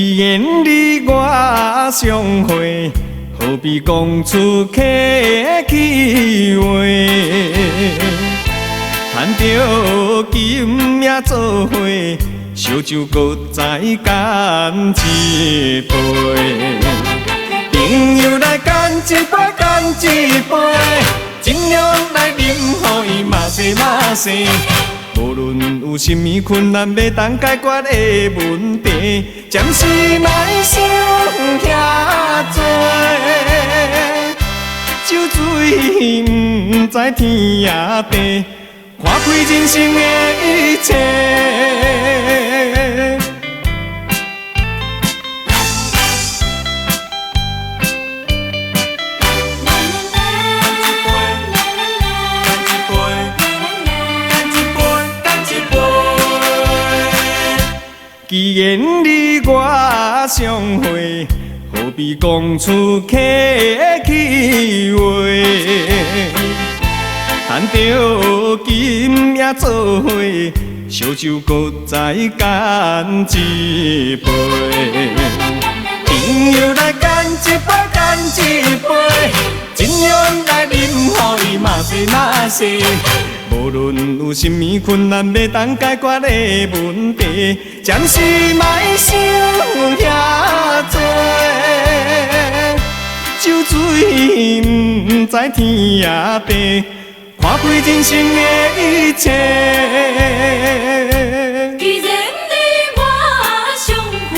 既然你我相会，何必讲出客气话？赚着金也做伙，烧酒搁再干一杯。朋友来干一杯，干一杯，尽量来饮，互伊嘛西嘛西。无论有甚物困难要当解决的问题，暂时莫想遐多。酒醉不知天也地，看开人生的一切。既然你我相会，何必讲出客气话？赚着金也做伙，烧酒搁再干一杯。朋友来干一杯，干一杯，尽量来饮，互伊嘛西嘛西。无论有甚物困难要当解决的问题，暂时莫想遐多。酒醉不知天也地，看开人生的一切。既然你我相会，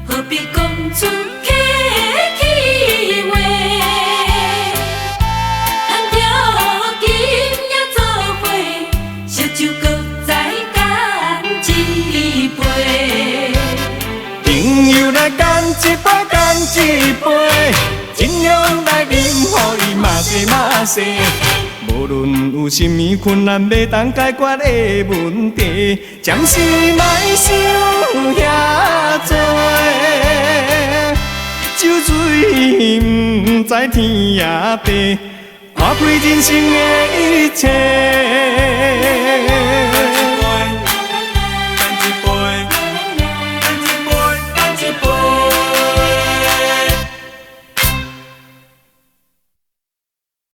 何必讲出客气话？赚着金也做伙，烧酒搁再干一杯。朋友来干一杯，干一杯，尽量来饮，互伊嘛西嘛西。无论有甚物困难要当解决的问题，暂时莫想遐多。酒醉不知天也地，看开人生的一切。